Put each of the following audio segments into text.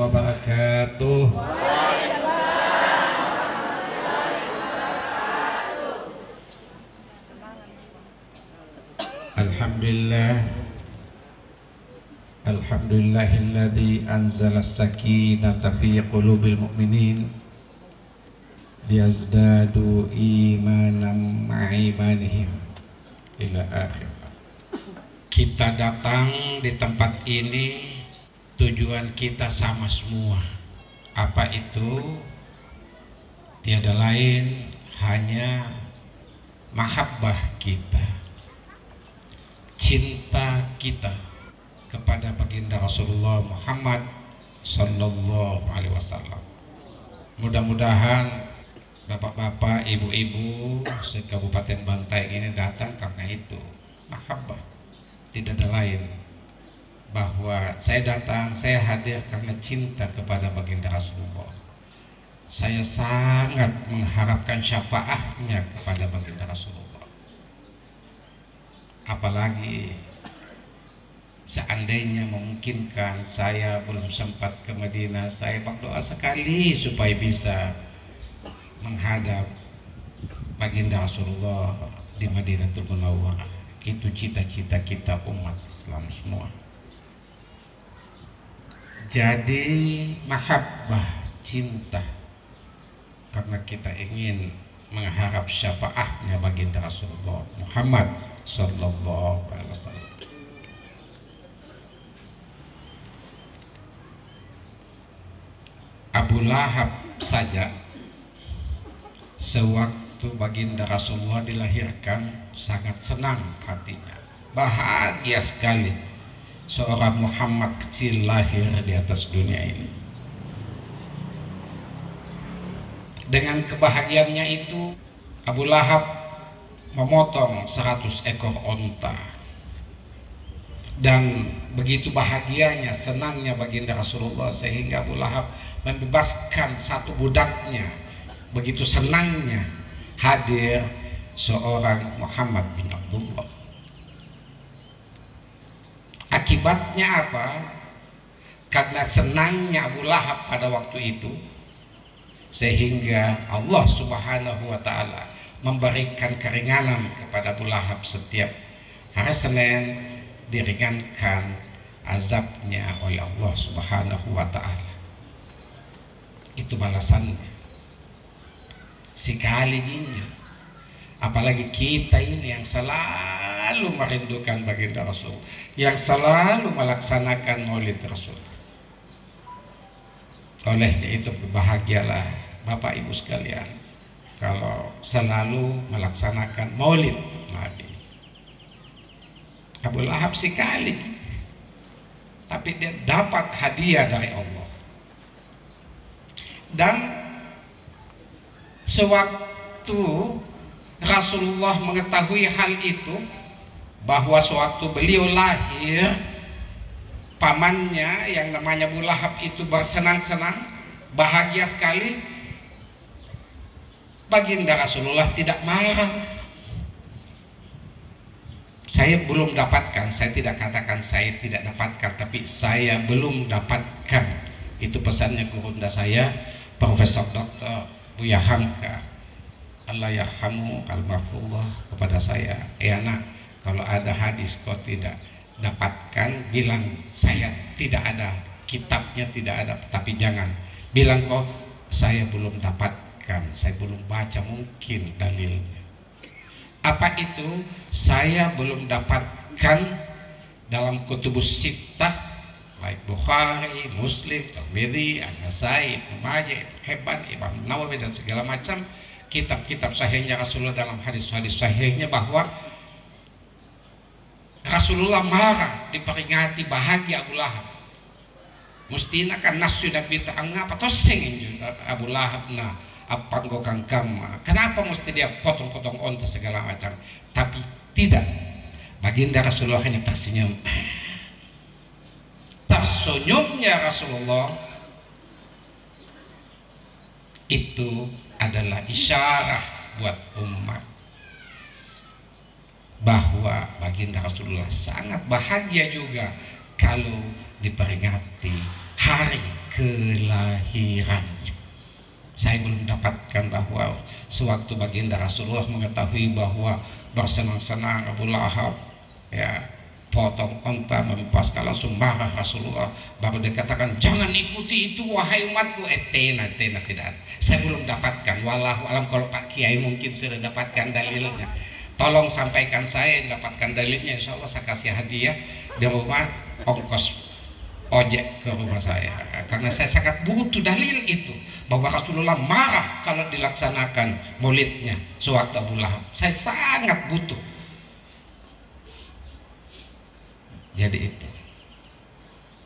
wabarakatuh. Alhamdulillah. Alhamdulillahilladzi anzala as-sakinata fi qulubil mu'minin liyazdadu imanan ma'imanihim ila akhir. Kita datang di tempat ini, tujuan kita sama semua. Apa itu? Tiada lain hanya mahabbah kita, cinta kita kepada baginda Rasulullah Muhammad Sallallahu Alaihi Wasallam. Mudah-mudahan bapak-bapak, ibu-ibu se-Kabupaten Bantaeng ini datang karena itu, mahabbah. Tidak ada lain, bahwa saya datang, saya hadir karena cinta kepada baginda Rasulullah. Saya sangat mengharapkan syafaatnya kepada baginda Rasulullah. Apalagi seandainya memungkinkan, saya belum sempat ke Madinah, saya berdoa sekali supaya bisa menghadap baginda Rasulullah di Madinatul Munawwarah. Itu cita-cita kita umat Islam semua. Jadi mahabbah, cinta, karena kita ingin mengharap syafaatnya baginda Rasulullah Muhammad Sallallahu Alaihi Wasallam. Abu Lahab saja sewaktu baginda Rasulullah dilahirkan sangat senang hatinya, bahagia sekali seorang Muhammad kecil lahir di atas dunia ini. Dengan kebahagiaannya itu, Abu Lahab memotong 100 ekor onta, dan begitu bahagianya, senangnya baginda Rasulullah sehingga Abu Lahab membebaskan satu budaknya. Begitu senangnya hadir seorang Muhammad bin Abdullah. Akibatnya apa? Karena senangnya Abu Lahab pada waktu itu, sehingga Allah Subhanahu wa Ta'ala memberikan keringanan kepada Abu Lahab. Setiap hari Senin diringankan azabnya oleh Allah Subhanahu wa Ta'ala. Itu balasannya. Sekalinya, apalagi kita ini yang selalu merindukan baginda Rasul, yang selalu melaksanakan maulid Rasul. Olehnya itu berbahagialah Bapak Ibu sekalian kalau selalu melaksanakan maulid Nabi. Abu Lahab sekali, tapi dia dapat hadiah dari Allah. Dan sewaktu Rasulullah mengetahui hal itu, bahwa sewaktu beliau lahir, pamannya yang namanya Abu Lahab itu bersenang-senang, bahagia sekali. Baginda Rasulullah tidak marah. Saya belum dapatkan, saya tidak katakan saya tidak dapatkan, tapi saya belum dapatkan. Itu pesannya ke bunda saya, Profesor Dr. Buya Hamka, Allah yarhamu almarhumah, kepada saya, anak, kalau ada hadis kau tidak dapatkan, bilang saya tidak ada, kitabnya tidak ada, tapi jangan bilang kau saya belum dapatkan, saya belum baca, mungkin dalilnya. Apa itu? Saya belum dapatkan dalam kutubus sittah, baik Bukhari, Muslim, Tirmidzi, An-Nasai, Ibnu Majah, Ibnu Hibban, Imam Nawawi, dan segala macam kitab-kitab sahihnya Rasulullah dalam hadis-hadis sahihnya, bahwa Rasulullah marah, diperingati bahagia Abu Lahab. Mustina kan nasu Nabi ta'angga apa toseng Abu Lahab na apa ngokang kama. Kenapa mesti dia potong-potong onta segala macam? Tapi tidak. Baginda Rasulullah hanya tersenyum. Tersenyumnya Rasulullah itu adalah isyarah buat umat bahwa baginda Rasulullah sangat bahagia juga kalau diperingati hari kelahirannya. Saya belum dapatkan bahwa sewaktu baginda Rasulullah mengetahui bahwa bersenang-senang Abu Lahab ya potong onta mempaskan, langsung marah Rasulullah, baru dikatakan jangan ikuti itu wahai umatku. Tena tidak, saya belum dapatkan. Wallahu alam, kalau Pak Kiai mungkin sudah dapatkan dalilnya, tolong sampaikan saya yang dapatkan dalilnya. Insya Allah saya kasih hadiah di rumah, ongkos ojek ke rumah saya, karena saya sangat butuh dalil itu bahwa Rasulullah marah kalau dilaksanakan maulidnya sewaktu Abu Lahab. Saya sangat butuh. Jadi itu.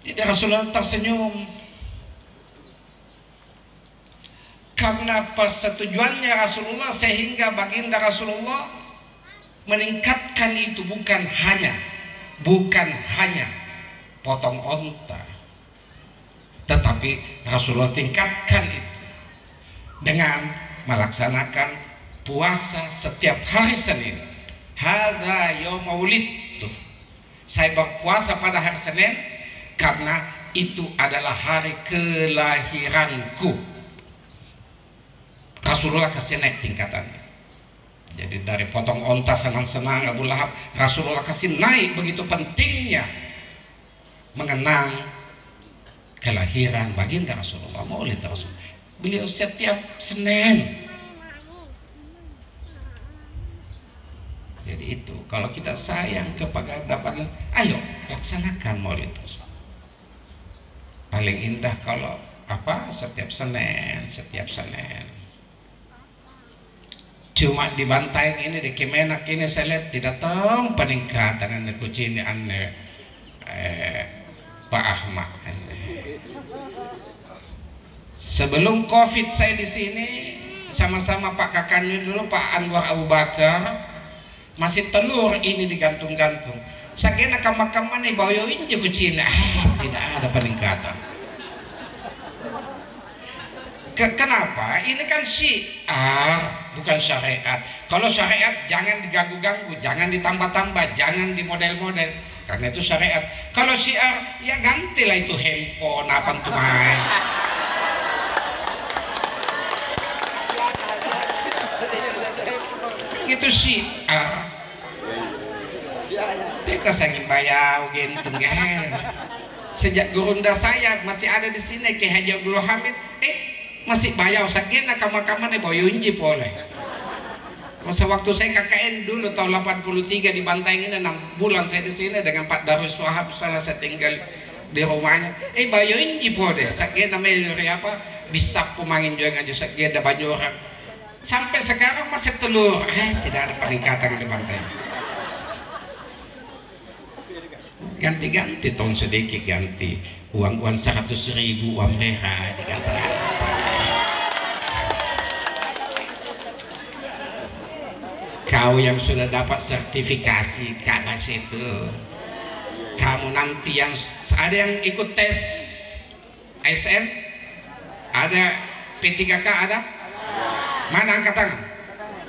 Jadi Rasulullah tersenyum karena persetujuannya Rasulullah, sehingga baginda Rasulullah meningkatkan itu, bukan hanya potong onta, tetapi Rasulullah tingkatkan itu dengan melaksanakan puasa setiap hari Senin. Hadza yaum maulid. Saya berpuasa pada hari Senin karena itu adalah hari kelahiranku. Rasulullah kasih naik tingkatannya. Jadi dari potong onta senang-senang Abu Lahab, Rasulullah kasih naik begitu pentingnya mengenang kelahiran baginda Rasulullah, maulid Rasul. Beliau setiap Senin. Jadi itu, kalau kita sayang kepada dapat, ayo laksanakan maulid Rasul. Paling indah kalau setiap Senin. Cuma di Bantaeng ini, di Kemenak ini saya lihat tidak tahu peningkatan yang kucing aneh Pak Ahmad. Sebelum Covid saya di sini sama-sama Pak Kakaknya dulu, Pak Anwar Abu Bakar, masih telur ini digantung-gantung. Sakena kamar-kamar nih bayoin juga Cina, tidak ada peningkatan. Kenapa? Ini kan syiar, bukan syariat. Kalau syariat jangan diganggu-ganggu, jangan ditambah-tambah, jangan dimodel-model, karena itu syariat. Kalau syiar, ya gantilah itu handphone apa tuh main. Itu syiar. Kita sangin bayau gitu kan. Sejak gurunda saya masih ada di sini Ki Haji Abdul Hamid, masih bayau sakit nak kamar-kamar nih boyunji boleh. Masa waktu saya KKN dulu tahun 83 di Bantaeng ini 6 bulan saya di sini dengan Pak Darus Wahab, sana saya tinggal di rumahnya. Boyunji boleh. Sakit namanya dari apa? Bisa pemangin juga aja sakit ada baju orang. Sampai sekarang masih telur. Tidak ada peningkatan di Bantaeng. Ganti-ganti tahun sedikit ganti uang 100.000 uang merah dikatakan. Kau yang sudah dapat sertifikasi KABAS itu, kamu nanti yang ada yang ikut tes ASN, ada P3K, ada? Mana angkat tangan?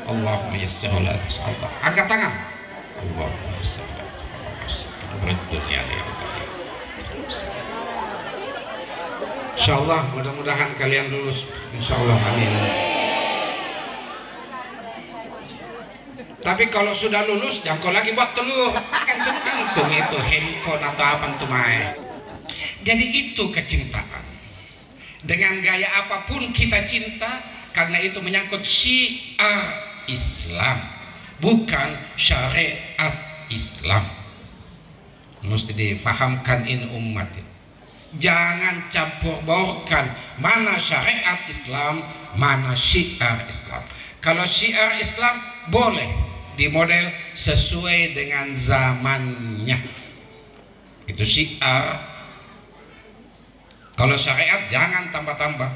Allahumma yassir wala tus'allah. Angkat tangan. Allahumma yassir wala tus'allah. Insyaallah mudah-mudahan kalian lulus. Insyaallah, amin. Tapi kalau sudah lulus jangan kau lagi buat telur, kan tergantung itu handphone atau apa tuh main. Jadi itu kecintaan. Dengan gaya apapun kita cinta, karena itu menyangkut syiar Islam, bukan syariat Islam. Mesti difahamkan in umat. Jangan campur baurkan mana syariat Islam, mana syiar Islam. Kalau syiar Islam boleh dimodel sesuai dengan zamannya, itu syiar. Kalau syariat jangan tambah-tambah.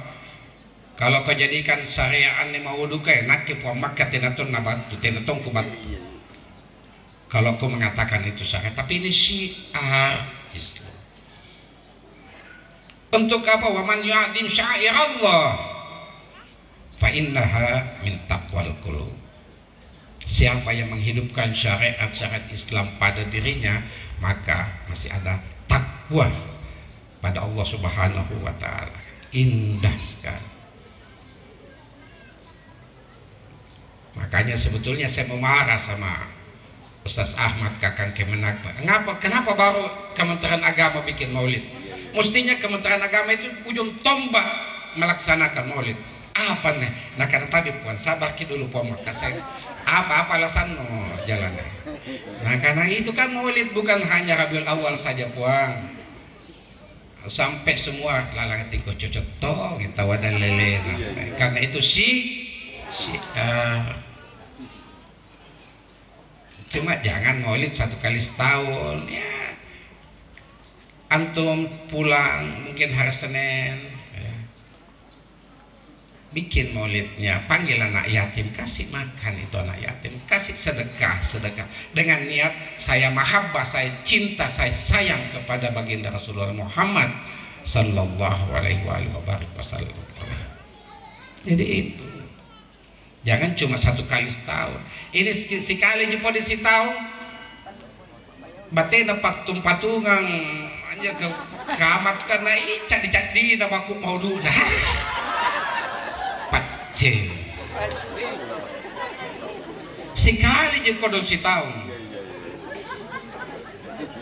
Kalau kau jadikan syariat ni mau dukai nak ke puang makat tenatun nabantu tenatun kubat. Kalau kau mengatakan itu syariat, tapi ini syiar Islam. Untuk apa? Wa man yu'adim sya'irallah fa innaha min taqwal qulub. Siapa yang menghidupkan syariat-syariat Islam pada dirinya, maka masih ada takwa pada Allah Subhanahu wa Ta'ala. Indah sekali. Makanya sebetulnya saya mau marah sama Ustaz Ahmad Kakang Kemenag. Kenapa baru Kementerian Agama bikin maulid? Mestinya Kementerian Agama itu ujung tombak melaksanakan maulid. Apa nih? Nah karena tadi puan sabar ki dulu puan maka saya apa alasan no jalannya. Nah karena itu kan maulid bukan hanya Rabiul Awal saja puan, sampai semua lalang tiko cocok toh kita wadah lele. Nah, karena itu cuma jangan maulid 1 kali setahun ya. Antum pulang mungkin hari Senin ya, bikin maulidnya, panggil anak yatim, kasih makan itu anak yatim, kasih sedekah dengan niat saya mahabbah, saya cinta, saya sayang kepada baginda Rasulullah Muhammad sallallahu alaihi wasallam. Jadi itu jangan cuma 1 kali setahun. Ini sekali jemput di setahun bate dapat patungan aja ke kamat karena cadi nama aku mau dulu pacing sekali jemput di setahun.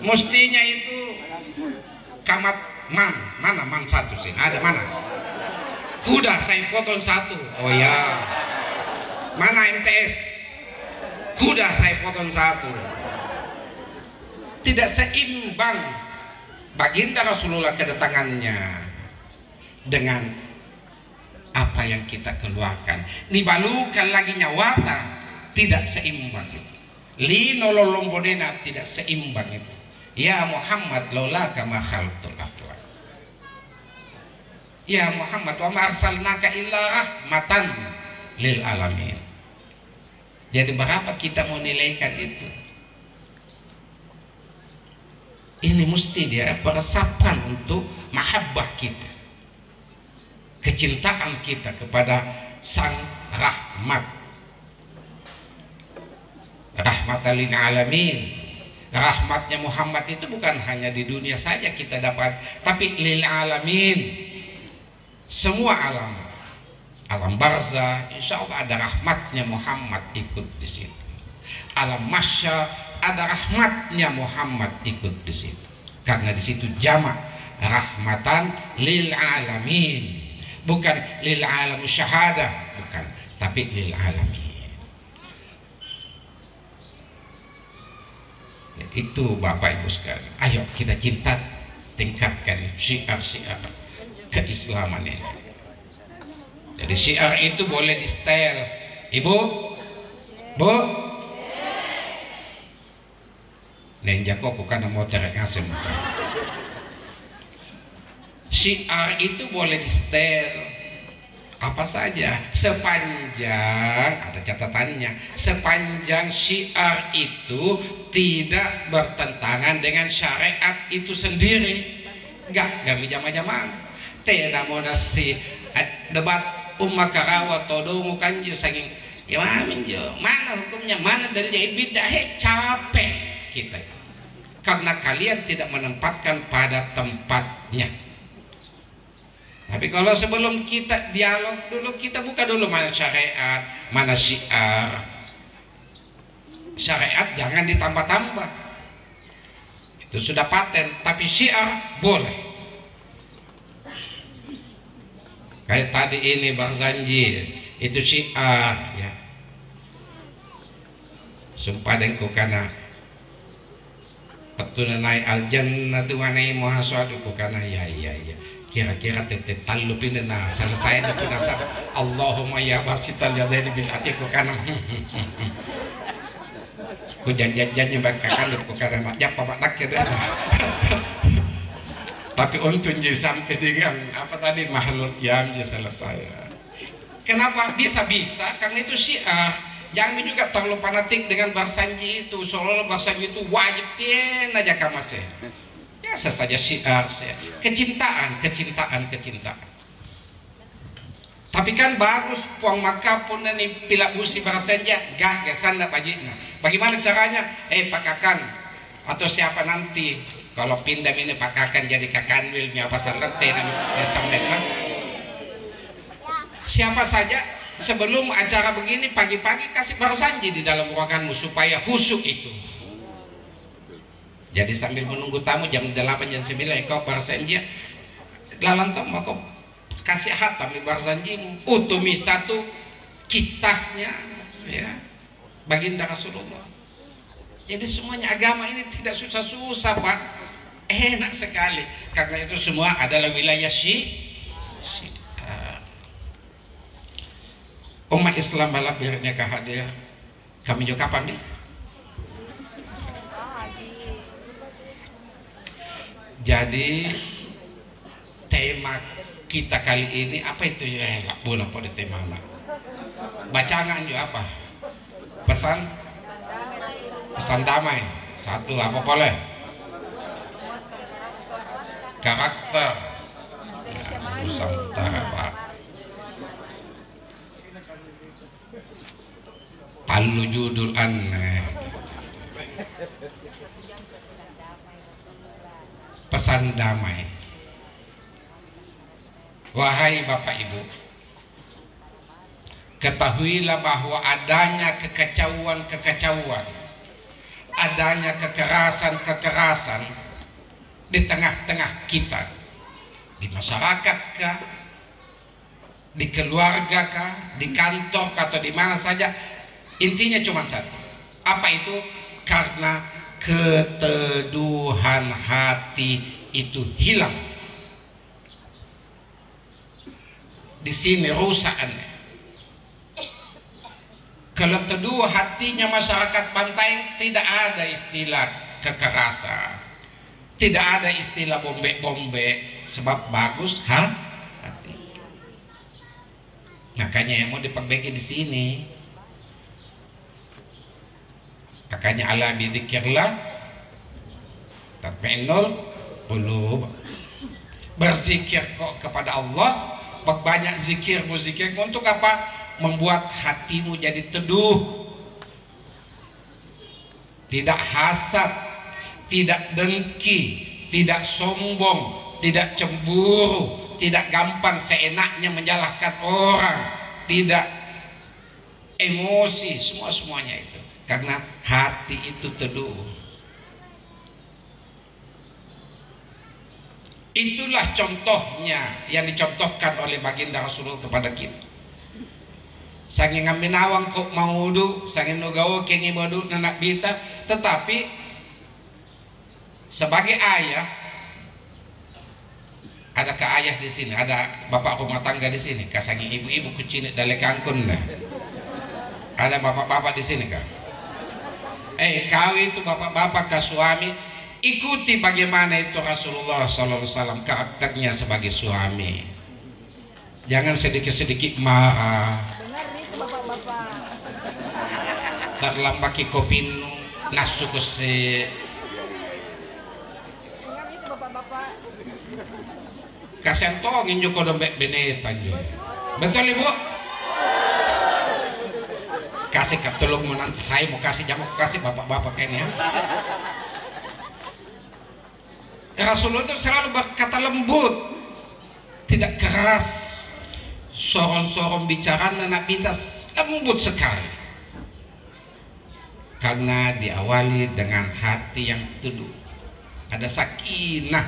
Mestinya itu kamat mana satu sih ada mana kuda saya potong 1. Oh ya, mana MTS kuda saya potong 1. Tidak seimbang baginda Rasulullah kedatangannya dengan apa yang kita keluarkan. Nibalukan lagi nyawata tidak seimbang itu. Linololombonena tidak seimbang itu. Ya Muhammad lola kama khalqul afwan. Ya Muhammad wa ma arsalnaka illa rahmatan lil alamin. Jadi berapa kita mau nilaikan itu? Ini mesti dia peresapan untuk mahabbah kita, kecintaan kita kepada sang rahmat, rahmatan lil alamin. Rahmatnya Muhammad itu bukan hanya di dunia saja kita dapat, tapi lil alamin, semua alam, alam barzah, insya Allah ada rahmatnya Muhammad ikut di situ. Alam mahsyar ada rahmatnya Muhammad ikut di situ. Karena di situ jamak rahmatan lil alamin, bukan lil alam syahadah, bukan, tapi lil alamin. Itu Bapak Ibu sekalian. Ayo kita cinta, tingkatkan syiar-syiar keislaman ini. Jadi syiar itu boleh di setel. Ibu, Bu, nenjako bukan mau terek ngasem. Syiar itu boleh di setel apa saja sepanjang ada catatannya, sepanjang syiar itu tidak bertentangan dengan syariat itu sendiri. Enggak bijama-jama. Tidak mau nasi debat ummakarawat todong kanju saking ya mana hukumnya, mana dalilnya, bidah capek kita karena kalian tidak menempatkan pada tempatnya. Tapi kalau sebelum kita dialog dulu, kita buka dulu mana syariat, mana syiar. Syariat jangan ditambah-tambah, itu sudah paten, tapi syiar boleh. Kayak tadi ini Bang Zanji, itu syiar ya. Sumpah dengku karena naik al-jannatu wa naimu haswaduku karena ya kira-kira tete talupin nah selesai itu nasa Allahumma ya basital yadaini bil atiku karena ku janji bakakan ku karena mak apa nak ya. Tapi untuk sampai dengan apa tadi makhluk yang selesai. Kenapa bisa karena itu syiar. Jangan juga terlalu fanatik dengan Barsanji itu, seolah-olah Barsanji itu wajib tien aja kamase. Biasa saja syiar saya. Kecintaan. Tapi kan bagus puang maka pun ini pila busi Barsanji gah sanda pajitna. Bagaimana caranya? Pak Kakang, Atau siapa nanti kalau pindah ini Pak Kakan jadi kakanwilnya pasar lete namanya sampean. Siapa saja sebelum acara begini pagi-pagi kasih barsanji di dalam ruanganmu supaya khusyuk itu. Jadi sambil menunggu tamu jam 8 jam 9 kau barsanji lalantam aku kasih hatam di barsanjimu utumi satu kisahnya ya baginda Rasulullah. Jadi semuanya agama ini tidak susah-susah Pak, enak sekali karena itu semua adalah wilayah umat Islam balap biarnya hadir kami juga kapan nih? Jadi tema kita kali ini apa itu ya? Bulan pada tema lah. Bacaan juga apa? Pesan damai. Satu apa boleh? Karakter. Nusantara Pak. Palu judul aneh. Pesan damai. Wahai Bapak Ibu, ketahuilah bahwa adanya kekacauan, adanya kekerasan di tengah-tengah kita, di masyarakat kah, di keluarga kah, di kantor kah, atau di mana saja, intinya cuma satu. Apa itu? Karena keteduhan hati itu hilang. Di sini rusaknya. Kalau teduh hatinya masyarakat Bantaeng, tidak ada istilah kekerasan, tidak ada istilah bombe-bombe, sebab bagus hati. Makanya yang mau diperbaiki di sini. Makanya ala bidzikrillah tatma'innul qulub. Berzikir kok kepada Allah, banyak zikirmu untuk apa? Membuat hatimu jadi teduh, tidak hasad, tidak dengki, tidak sombong, tidak cemburu, tidak gampang seenaknya menyalahkan orang, tidak emosi, semuanya itu karena hati itu teduh. Itulah contohnya yang dicontohkan oleh baginda Rasulullah kepada kita. Sanging ngaminawang kok maudu, sanging nugawo kengi bodu nanak bita, tetapi sebagai ayah, adakah ayah di sini? Ada bapak rumah tangga di sini? Kasanging ibu-ibu kucinik dale kangkun dah. Ada bapak-bapak di sini kah? Kau itu bapak-bapak ke suami, ikuti bagaimana itu Rasulullah SAW karakternya sebagai suami. Jangan sedikit-sedikit marah. Benar itu bapak-bapak. Tak lambaki kopinu nasu kese. Benar itu bapak-bapak. Kasihan tongin joko dombek benetan juga. Betul Ibu? Kasih ketulung nanti saya mau kasih jamu kasih bapak-bapak kayaknya. Rasulullah itu selalu berkata lembut, tidak keras, sorong-sorong bicara anak kita lembut sekali, karena diawali dengan hati yang teduh, ada sakinah,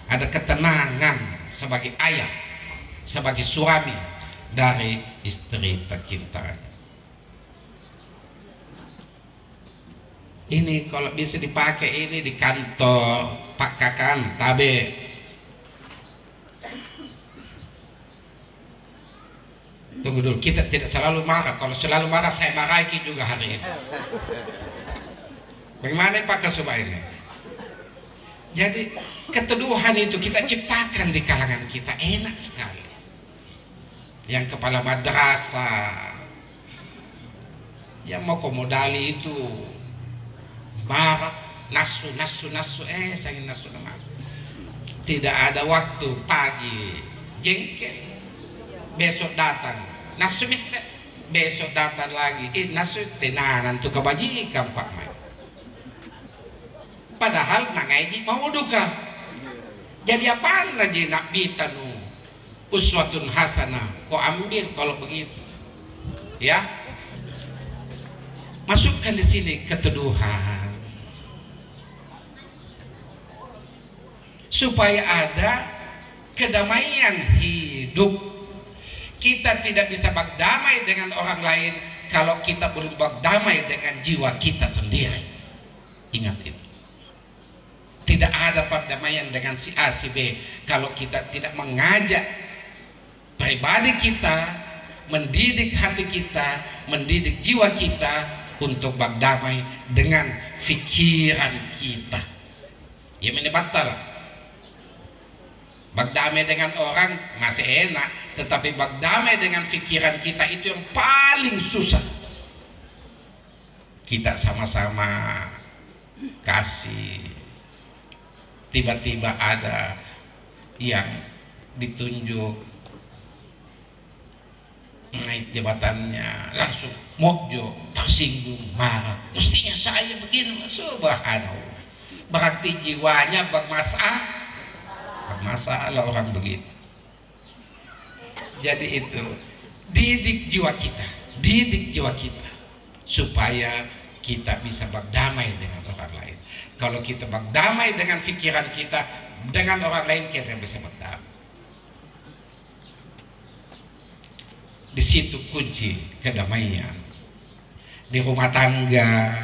ada ketenangan sebagai ayah, sebagai suami dari istri tercinta. Ini kalau bisa dipakai ini di kantor Pak Kakan tabe. Tunggu dulu, kita tidak selalu marah. Kalau selalu marah saya marahi juga hari ini. Bagaimana Pak Kasubah ini? Jadi keteduhan itu kita ciptakan di kalangan kita, enak sekali. Yang kepala madrasah, yang mau komodali itu marah, nasu, saya nasu nama. Tidak ada waktu pagi, jengkel, besok datang, nasu bisa, besok datang lagi, nasu tenanan tuh kebajikan Pak Mai. Padahal nangaiji mau duka. Jadi apaan lagi nak bitanu uswatun hasanah, kau ambil kalau begitu. Ya, masukkan di sini keteduhan supaya ada kedamaian hidup. Kita tidak bisa berdamai dengan orang lain kalau kita belum berdamai dengan jiwa kita sendiri. Ingat itu. Tidak ada perdamaian dengan si A, si B kalau kita tidak mengajak pribadi kita, mendidik hati kita, mendidik jiwa kita untuk berdamai dengan pikiran kita. Ya batal. Berdamai dengan orang masih enak, tetapi berdamai dengan pikiran kita itu yang paling susah. Kita sama-sama kasih, tiba-tiba ada yang ditunjuk naik jabatannya, langsung mokjo, tersinggung, marah. Mestinya saya begini, subhanallah. Berarti jiwanya bermasalah orang begitu. Jadi itu, didik jiwa kita supaya kita bisa berdamai dengan orang lain. Kalau kita berdamai dengan pikiran kita, dengan orang lain kita bisa berdamai. Di situ kunci kedamaian. Di rumah tangga,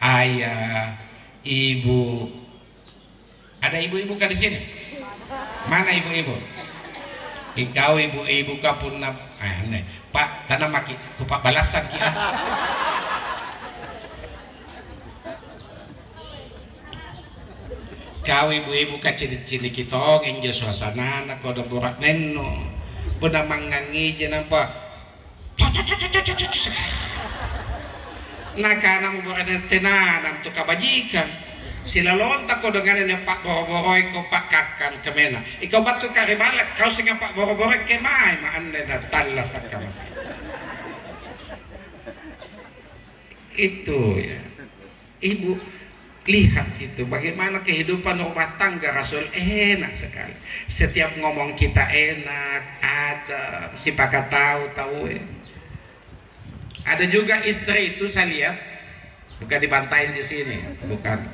ayah, ibu. Ada ibu-ibu kan di sini? Mana ibu-ibu? Ikau ibu-ibu kapun Pak tanam maki, kupak balasan kita. Kau ibu-ibu kacili-cili kita ngenjo suasana nak kodo borak neno puna mangangi je nampak nak kana mo borak tenanan tu kabajikan sila lonta ko dengan ne pak boro-boroi ko pak kakan kemena ikaw batu karibalak kau singa pak boro-boroi kemai maande na talla sakamas itu ya ibu. Lihat itu bagaimana kehidupan rumah tangga Rasul enak sekali. Setiap ngomong kita enak, ada si pakat tahu ya. Ada juga istri itu saya lihat bukan dibantain di sini, bukan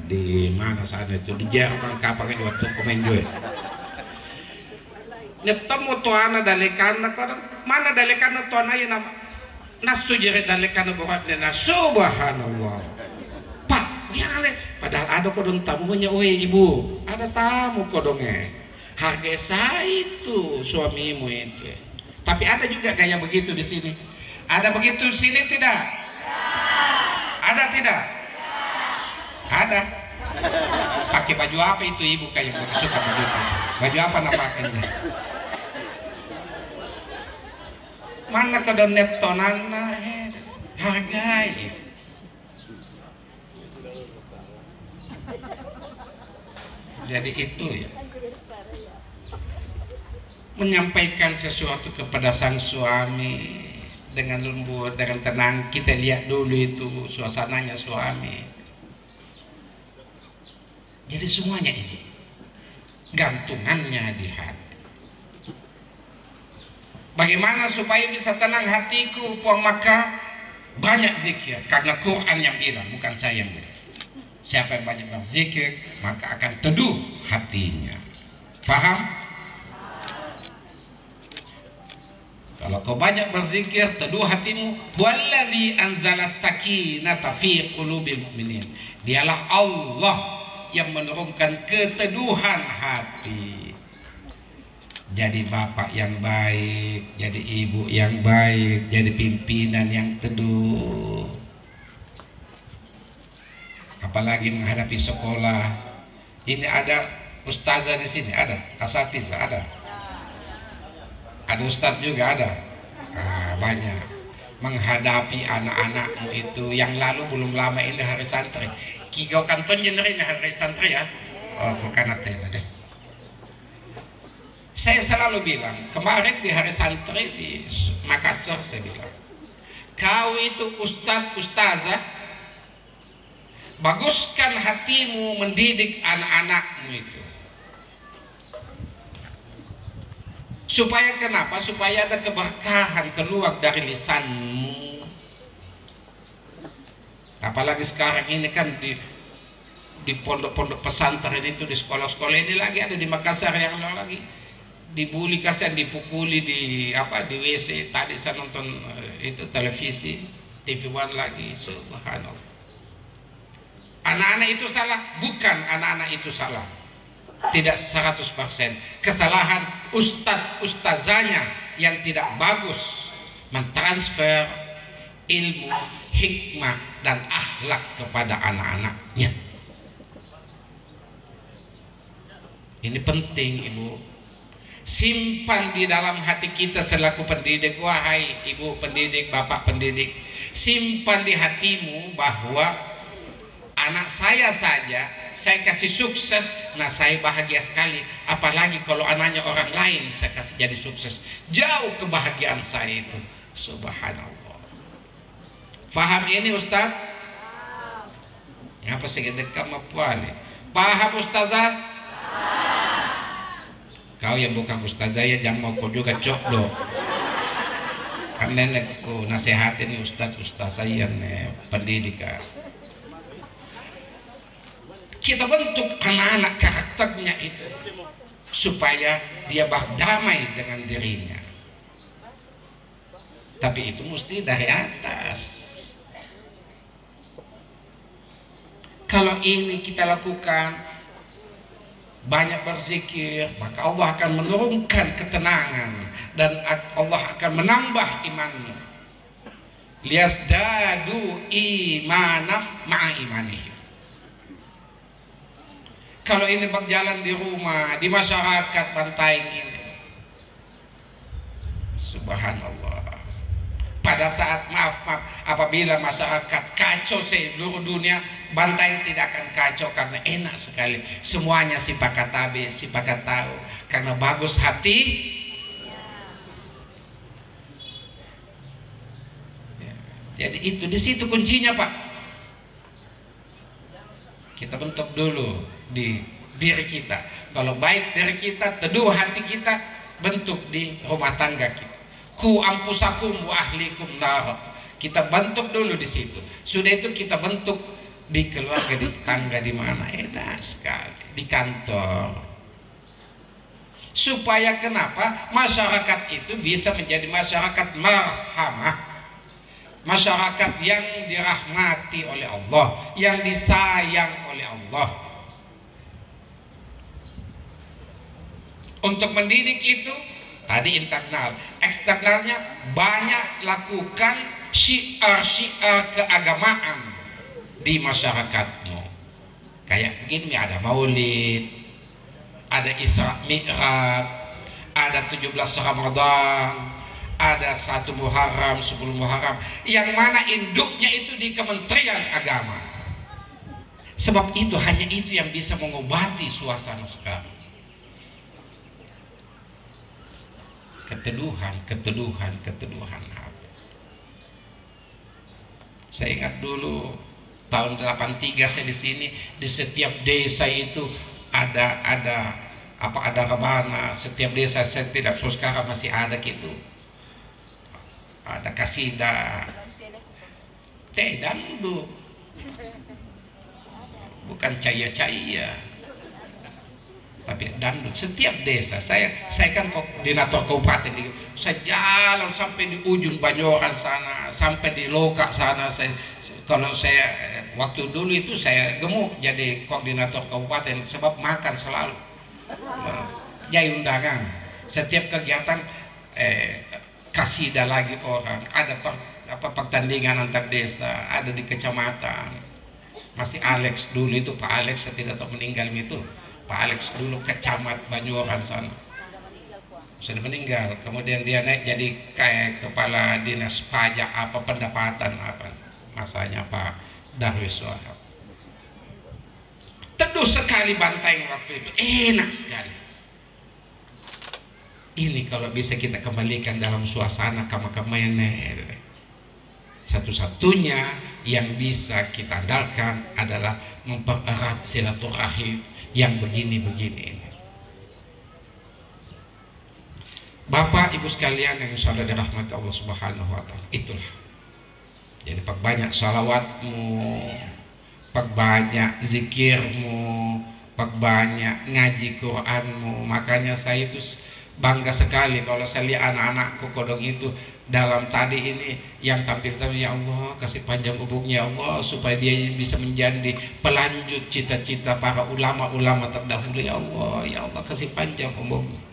di mana sana itu di Jerman kapal di waktu komen juga. Netemu tuana dalekan mana dalekan tuana yang nama nasu jere dalekan buat nena subhanallah. Pak, ya padahal ada kodong tamunya, woi ibu, ada tamu kodongnya. Harga saya itu suamimu itu. Tapi ada juga gaya begitu di sini. Ada begitu di sini tidak? Ada tidak? Ada. Pakai baju apa itu ibu kayak suka begitu? Baju apa napaknya? Mana kodong netonana hargai. Jadi itu ya, menyampaikan sesuatu kepada sang suami dengan lembut, dengan tenang. Kita lihat dulu itu suasananya suami. Jadi semuanya ini gantungannya di hati. Bagaimana supaya bisa tenang hatiku? Puang maka banyak zikir, karena Quran yang bilang, bukan saya yang bilang. Siapa yang banyak berzikir maka akan teduh hatinya. Paham? Kalau kau banyak berzikir, teduh hatimu. Walladzi anzala sakinata fi qulubil mu'minin. Dialah Allah yang menurunkan keteduhan hati. Jadi bapak yang baik, jadi ibu yang baik, jadi pimpinan yang teduh. Apalagi menghadapi sekolah. Ini ada ustazah di sini, ada asatidzah, ada ustadz juga ada. Banyak menghadapi anak-anakmu itu yang lalu belum lama ini hari santri. Kigo kanton jeneri hari santri ya. Oh, bukan deh. Saya selalu bilang kemarin di hari santri di Makassar saya bilang, kau itu ustadz ustazah baguskan hatimu mendidik anak-anakmu itu. Supaya kenapa? Supaya ada keberkahan keluar dari lisanmu. Apalagi sekarang ini kan di pondok-pondok pesantren itu, di sekolah-sekolah ini lagi ada di Makassar yang lagi dibully, kasihan, dipukuli di WC. Tadi saya nonton itu televisi TV One lagi. Subhanallah. Anak-anak itu salah? Bukan anak-anak itu salah. Tidak 100%. Kesalahan ustazanya yang tidak bagus mentransfer ilmu, hikmah, dan akhlak kepada anak-anaknya. Ini penting, Ibu. Simpan di dalam hati kita selaku pendidik. Wahai ibu pendidik, bapak pendidik, simpan di hatimu bahwa anak saya saja saya kasih sukses, nah saya bahagia sekali. Apalagi kalau anaknya orang lain saya kasih jadi sukses, jauh kebahagiaan saya itu. Subhanallah. Paham ini Ustaz? Ngapa sih dekam apa nih? Paham Ustazah? Kau yang bukan ustazah ya jangan mau kau juga coklo. Kan nenekku nasihatin ustaz saya nih pendidikan. Kita bentuk anak-anak karakternya itu supaya dia berdamai dengan dirinya. Tapi itu mesti dari atas. Kalau ini kita lakukan, banyak berzikir, maka Allah akan menurunkan ketenangan dan Allah akan menambah imanmu. Liyazdadu imanam ma'a imanihim. Kalau ini berjalan di rumah, di masyarakat Bantaing ini, subhanallah. Pada saat apabila masyarakat kacau seluruh dunia, Bantaing tidak akan kacau karena enak sekali. Semuanya sipakat tabe, sipakat tahu, karena bagus hati. Jadi itu di situ kuncinya, Pak. Kita bentuk dulu di diri kita. Kalau baik dari kita, teduh hati kita, bentuk di rumah tangga kita. Ku ampusakum wa ahlikum nar. Kita bentuk dulu di situ. Sudah itu kita bentuk di keluarga, di tangga, di mana enak sekali, di kantor. Supaya kenapa? Masyarakat itu bisa menjadi masyarakat marhamah. Masyarakat yang dirahmati oleh Allah, yang disayang oleh Allah. Untuk mendidik itu tadi internal, eksternalnya banyak lakukan syiar-syiar keagamaan di masyarakatmu. Kayak begini, ada maulid, ada Isra Mi'raj, ada 17 Ramadan, ada 1 Muharram, 10 Muharram, yang mana induknya itu di Kementerian Agama. Sebab itu hanya itu yang bisa mengobati suasana sekarang. Keteduhan hati. Saya ingat dulu tahun 83 saya di sini, di setiap desa itu ada rebana. Setiap desa, saya tidak tahu sekarang masih ada gitu. Ada kasidah, teh dangdut, bukan caya-caya, tapi dangdut. Setiap desa, saya kan koordinator kabupaten, saya jalan sampai di ujung Banyoran sana, sampai di Loka sana. Kalau saya waktu dulu itu saya gemuk jadi koordinator kabupaten, sebab makan selalu, jai undangan. Setiap kegiatan kasidah lagi orang, ada pertandingan antar desa, ada di kecamatan. Masih Alex dulu itu, Pak Alex, saya tidak tahu meninggal itu. Pak Alex dulu kecamat Banyoran sana, sudah meninggal. Kemudian dia naik jadi kayak kepala dinas pajak pendapatan masanya Pak Darwis Wahab. Teduh sekali Bantaing waktu itu, enak sekali. Ini kalau bisa kita kembalikan dalam suasana kama-kama yang satu-satunya yang bisa kita andalkan adalah mempererat silaturahim yang begini-begini. Bapak Ibu sekalian yang insya Allah dirahmati Allah Subhanahu wa Ta'ala, itulah. Jadi perbanyak salawatmu, perbanyak zikirmu, perbanyak ngaji Qur'anmu. Makanya saya itu bangga sekali kalau saya lihat anak-anakku kodong itu dalam tadi ini yang tampil ya Allah kasih panjang umurnya ya Allah, supaya dia bisa menjadi pelanjut cita-cita para ulama-ulama terdahulu ya Allah kasih panjang umurnya.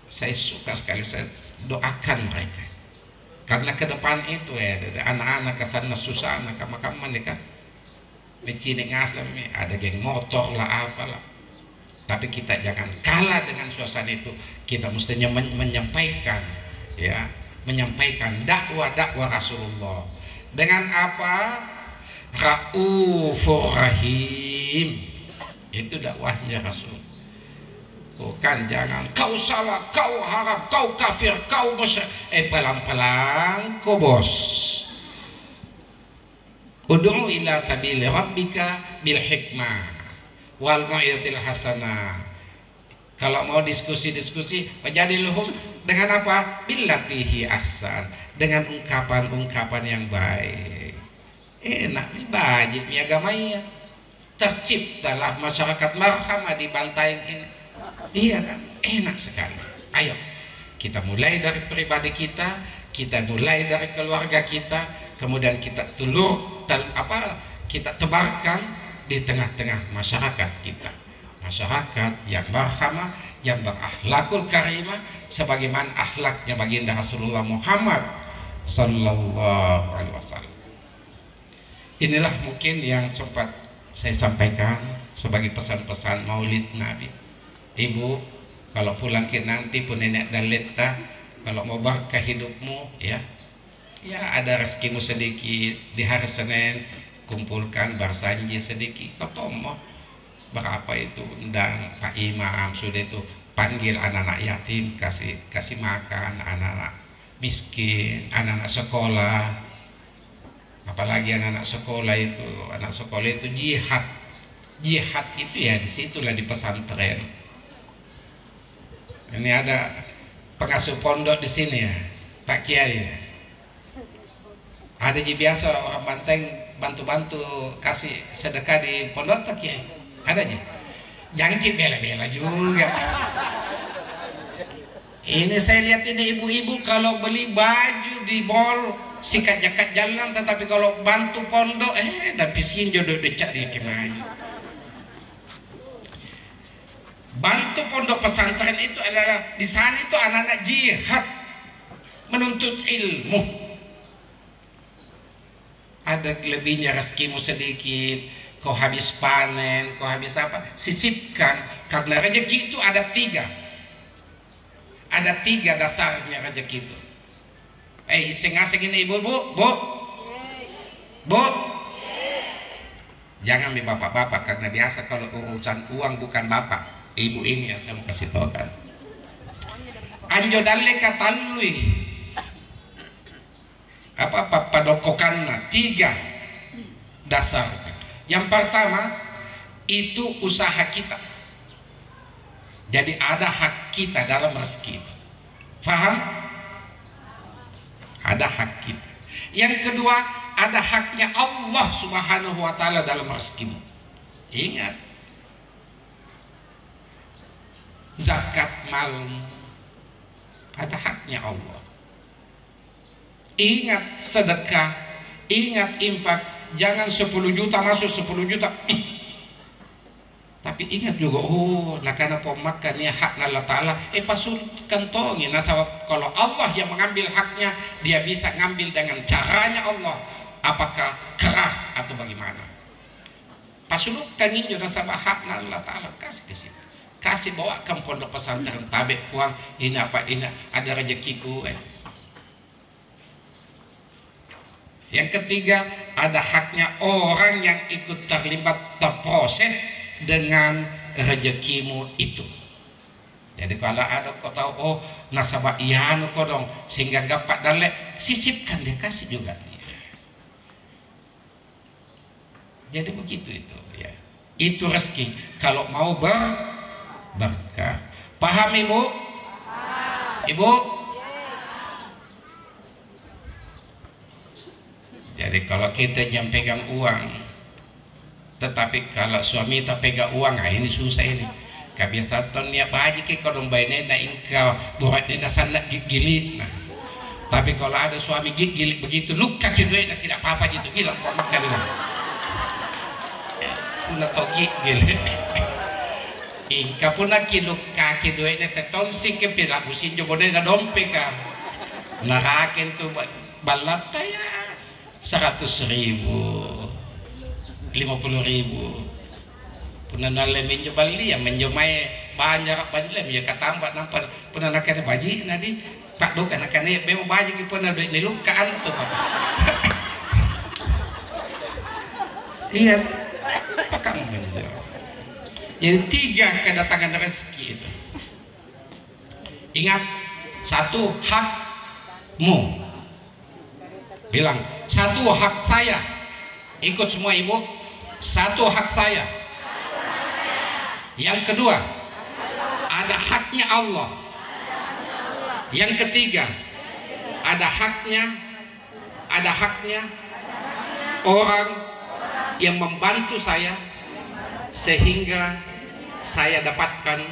Saya suka sekali, saya doakan mereka karena ke depan itu ya anak-anak kesana susah anak makam mereka Cini ngasem ada geng motor lah apalah, tapi kita jangan kalah dengan suasana itu. Kita mestinya menyampaikan ya, menyampaikan dakwah Rasulullah dengan apa? Raufur Rahim, itu dakwahnya Rasul. Bukan jangan kau salah, kau harap, kau kafir, kau musyrik. Pelan-pelan kau bos. Ud'u ila sabili rabbika bil hikmah wal mau'izatil hasanah. Kalau mau diskusi wajadilhum dengan apa? Billatihi ahsan, dengan ungkapan-ungkapan yang baik. Enak nih bajib nih agamanya. Terciptalah masyarakat marhamah di bantaing ini. Iya kan? Enak sekali. Ayo kita mulai dari pribadi kita, kita mulai dari keluarga kita, kemudian kita kita tebarkan di tengah-tengah masyarakat kita, masyarakat yang marhamah, yang berakhlakul karimah, sebagaimana akhlaknya baginda Rasulullah Muhammad Sallallahu Alaihi Wasallam. Inilah mungkin yang sempat saya sampaikan sebagai pesan-pesan Maulid Nabi. Ibu, kalau pulang ke nanti pun nenek dan leta, kalau mau berkah hidupmu ya ada rezekimu sedikit di hari Senin, kumpulkan barsanji sedikit ketemu berapa itu, undang Pak Imam sudah itu, panggil anak-anak yatim, kasih makan anak-anak miskin, anak-anak sekolah. Apalagi anak sekolah itu jihad itu ya disitulah di pesantren. Ini ada pengasuh pondok di sini ya, Pak Kiai. Ada biasa orang Banteng bantu-bantu kasih sedekah di pondok tak Kiai? Ada aja. Jangan bela-bela juga. Ini saya lihat ini ibu-ibu kalau beli baju di mall sikat-jakat jalan, tetapi kalau bantu pondok tapi sin jodoh decak dia kemana. Bantu pondok pesantren itu adalah di sana itu anak-anak jihad menuntut ilmu. Ada lebihnya rezekimu sedikit, kau habis panen, kau habis apa, sisipkan, karena rezeki itu ada tiga dasarnya rezeki itu. Iseng-aseng ini ibu, bu, jangan bapak-bapak, karena biasa kalau urusan uang bukan bapak. Ibu ini yang saya mau kasih tahu kan. Anjo dalle katalui. Apa padokokanna 3 dasar. Yang pertama itu usaha kita. Jadi ada hak kita dalam rezeki. Faham? Ada hak kita. Yang kedua ada haknya Allah Subhanahu wa Ta'ala dalam rezekimu. Ingat, zakat malmu ada haknya Allah. Ingat sedekah, ingat infak. Jangan 10 juta masuk 10 juta. Tapi ingat juga, karena pemakannya hak Allah Ta'ala. Pasul kantongi. Nah, kalau Allah yang mengambil haknya, dia bisa ngambil dengan caranya Allah. Apakah keras atau bagaimana? Pasul kangen juga sama hak Allah Ta'ala. Kasih ke situ. Kasih bawa ke pondok pesantren tabek puang ini apa ini ada rezekiku. Yang ketiga ada haknya orang yang ikut terlibat terproses dengan rezekimu itu. Jadi kalau ada kau tahu, oh nasabah iya kau dong, sehingga gapat dalek, sisipkan dia, kasih juga dia. Jadi begitu itu ya. Itu rezeki. Kalau mau berkah. Paham ibu? Ibu? Jadi kalau kita jangan pegang uang, tetapi kalau suami tak pegang uang, nah ini susah ini. Kebiasaan niat bahaji ke kau dong bayar nak ingkau buat dia sana gigit. Nah, tapi kalau ada suami gigit begitu, luka kedua tidak apa-apa gitu, hilang kok makan dia. Nak tahu gigit. Ingka pun nak luka kedua ini tertonsing ke pila busin jo boleh na dompe ka. Narakin tu balat ya 100.000, 50.000. Puna nalemin jo bali yang menjomai banyak banyak ya katambah nampak puna nakane baji nadi pak do kana kane bemo baji ki puna ni lukaan tu pak. Iya. Pakam menjo. Jadi 3 kedatangan rezeki itu. Ingat, 1 hakmu. Bilang 1 hak saya. Ikut semua ibu. 1 hak saya. Yang kedua, ada haknya Allah. Yang ketiga, ada haknya orang yang membantu saya sehingga saya dapatkan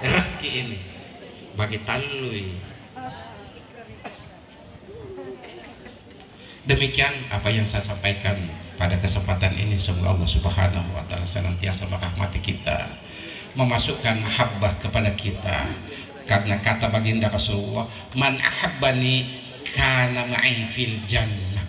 rezeki ini. Bagi talui. Demikian apa yang saya sampaikan pada kesempatan ini. Semoga Allah Subhanahu wa taala senantiasa merahmati kita, memasukkan mahabbah kepada kita, karena kata baginda Rasulullah, man ahabbani kana ma'i fil jannah.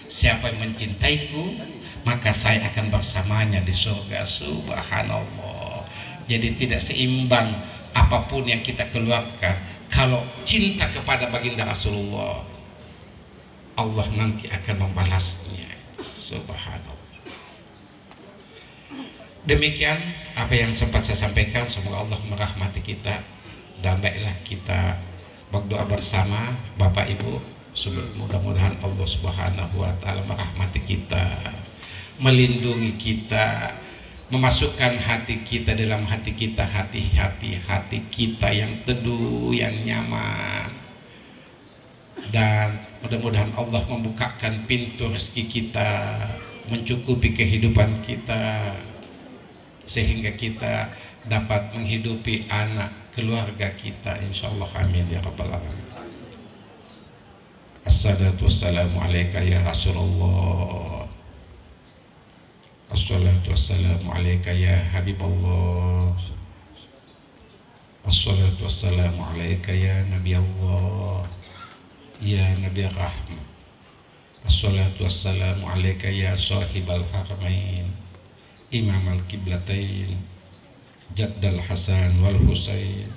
Siapa yang mencintaiku, maka saya akan bersamanya di surga. Subhanallah. Jadi tidak seimbang apapun yang kita keluarkan. Kalau cinta kepada baginda Rasulullah, Allah nanti akan membalasnya. Subhanallah. Demikian apa yang sempat saya sampaikan. Semoga Allah merahmati kita, dan baiklah kita berdoa bersama Bapak Ibu. Mudah-mudahan Allah Subhanahu wa taala merahmati kita, melindungi kita, memasukkan hati kita dalam hati kita, hati kita yang teduh, yang nyaman, dan mudah-mudahan Allah membukakan pintu rezeki kita, mencukupi kehidupan kita, sehingga kita dapat menghidupi anak keluarga kita, insyaallah. Amin ya rabbal alamin. Assalatu wassalamu alaika ya Rasulullah. Assalatu wassalamu alaika ya Habiballah. Assalatu wassalamu alaika ya Nabi Allah, ya Nabi Rahmah. Assalatu wassalamu alaika ya sahibal haramain, imam al-qiblatain, jaddal Hasan wal Husain.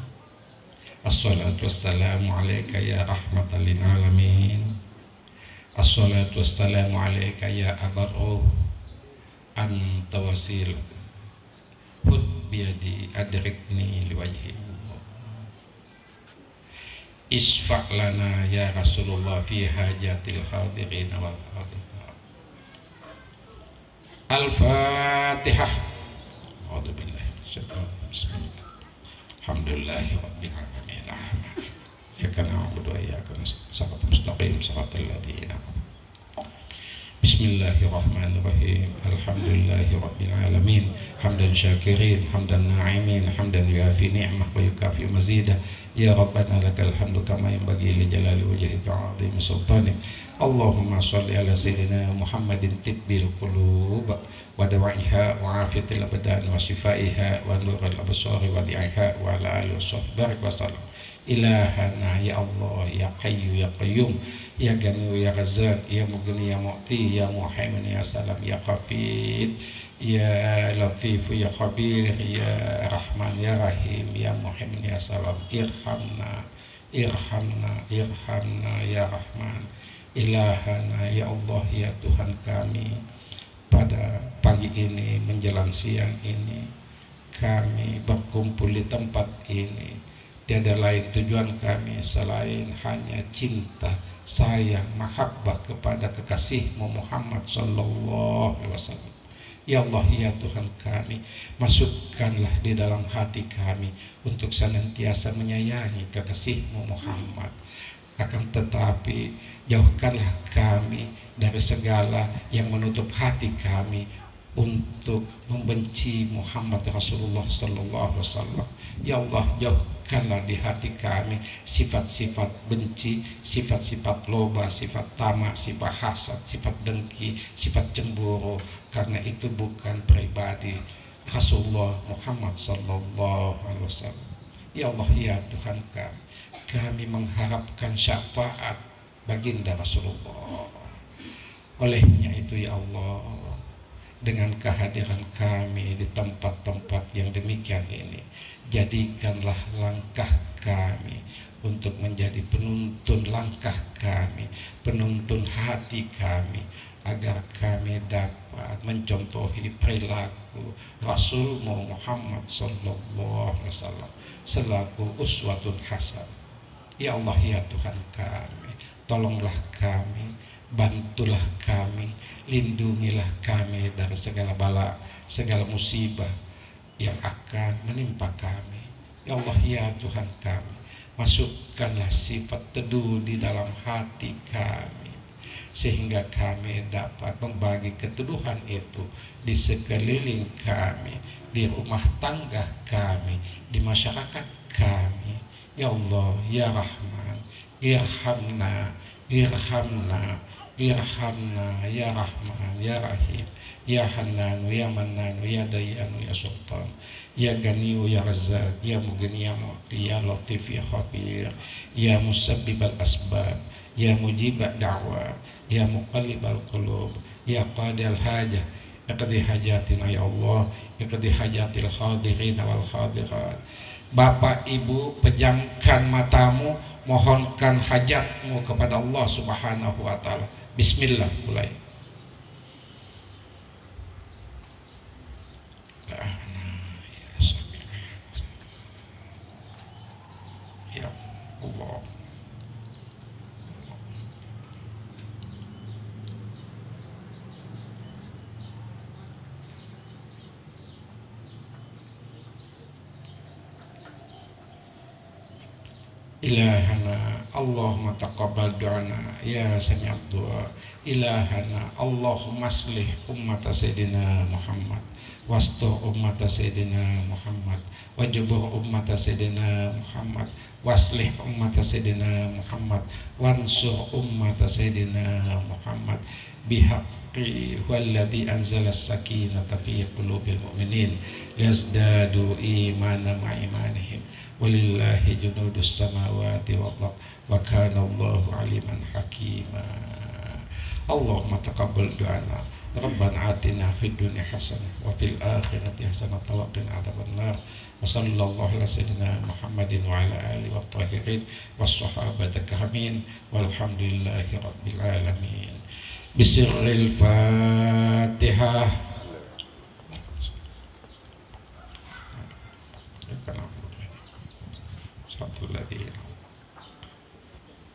Assalatu wassalamu alaika ya rahmatan lil alamin. Assalatu wassalamu alaika ya abarruh, anta wasil hud biyadi adrikni liwajhi. Isfa' lana ya Rasulullah fi hajatil hadirin wal hadirat. Al-Fatihah. A'udzu billahi minasyaitonir rajim. Alhamdulillahi rabbil alamin. Iyyaka na'budu wa iyyaka nasta'in. Shiratal ladzina Bismillahirrahmanirrahim. Alhamdulillahi rabbil alamin. Hamdan syakirin, hamdan na'imin, hamdan yuafi ni'mah wa yukafi mazidah. Ya Rabbana lakal hamdu kama yanbaghi li jalali wajhika 'azimi sultanik. Allahumma shalli ala sayyidina Muhammadin tibbil qulub wa dawa'iha wa afiyatil abdan wa shifaiha wa nuril absari wa di'iha wa ala alihi wa sallam. Ilahana ya Allah, ya Hayyu ya Qayyum, ya Ghani ya Razzaq, ya Mughni ya Mu'ti, ya Muhaimin ya Salam, ya Hafid, ya Latif ya Khabir, ya Rahman ya Rahim, ya Muhaimin ya Salam. Irhamna, irhamna, irhamna ya Rahman. Ilahana ya Allah, ya Tuhan kami, pada pagi ini menjelang siang ini kami berkumpul di tempat ini Tiada lain tujuan kami selain hanya cinta, sayang, mahabbah kepada kekasihmu Muhammad sallallahu alaihi wasallam. Ya Allah, ya Tuhan kami, masukkanlah di dalam hati kami untuk senantiasa menyayangi kekasihmu Muhammad. Akan tetapi jauhkanlah kami dari segala yang menutup hati kami untuk membenci Muhammad Rasulullah sallallahu alaihi wasallam. Ya Allah, jauhkanlah di hati kami sifat-sifat benci, sifat-sifat loba, sifat tamak, sifat hasad, sifat dengki, sifat cemburu, karena itu bukan pribadi Rasulullah Muhammad sallallahu alaihi wasallam. Ya Allah, ya Tuhan kami mengharapkan syafaat baginda Rasulullah. Olehnya itu ya Allah, dengan kehadiran kami di tempat-tempat yang demikian ini, jadikanlah langkah kami untuk menjadi penuntun langkah kami, penuntun hati kami, agar kami dapat mencontohi perilaku Rasulmu Muhammad sallallahu alaihi wasallam selaku uswatun hasan. Ya Allah, ya Tuhan kami, tolonglah kami, bantulah kami, lindungilah kami dari segala bala, segala musibah yang akan menimpa kami. Ya Allah, ya Tuhan kami, masukkanlah sifat teduh di dalam hati kami, sehingga kami dapat membagi keteduhan itu di sekeliling kami, di rumah tangga kami, di masyarakat kami. Ya Allah, ya Rahman, irhamna, irhamna, irhamna, ya Rahman, ya Rahim, ya Hanan, ya Manan, ya Dayan, ya Sultan, ya Ganiyu, ya Razzaq, ya Mughni, ya Mu'ti, ya Latif, ya Khabir, ya Musabbibal asbab, ya Mujibad da'wat, ya Muqallibal qulub, ya Qadil hajah, iqdi hajatina ya Allah, iqdi hajatil hadirin wal hadirat. Bapak Ibu, pejamkan matamu, mohonkan hajatmu kepada Allah Subhanahu wa taala. Bismillah, mulai. Ya Allah. Ilahana Allahumma taqabbal du'ana ya sami'ad du'a. Ilahana Allahumma aslih ummata Sayyidina Muhammad, wastur ummata Sayyidina Muhammad, wajibur ummata Sayyidina Muhammad, waslih ummata Sayyidina Muhammad, wansur ummata Sayyidina Muhammad bihaqqi huwallazi anzala as-sakinata fi qulubil mu'minin yazdadu imanan ma'a imanihim walillahi junudus samawati wal ardh wa kana Allahu aliman hakima. Allahumma taqabbal du'ana Rabbana atina fid dunya hasanah wa fil akhirati hasanah wa qina adzabannar. Wa sallallahu ala sayyidina Muhammadin wa ala alihi wa tahirin was sahabati kiramin walhamdulillahi rabbil alamin. Bisirril Fatihah.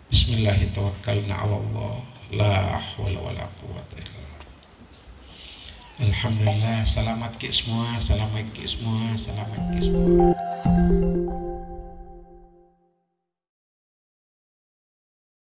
Bismillahirrahmanirrahim. Allah la hawla wala quwwata illa billah. Alhamdulillah, selamat ki semua, selamat ki semua, selamat ki semua.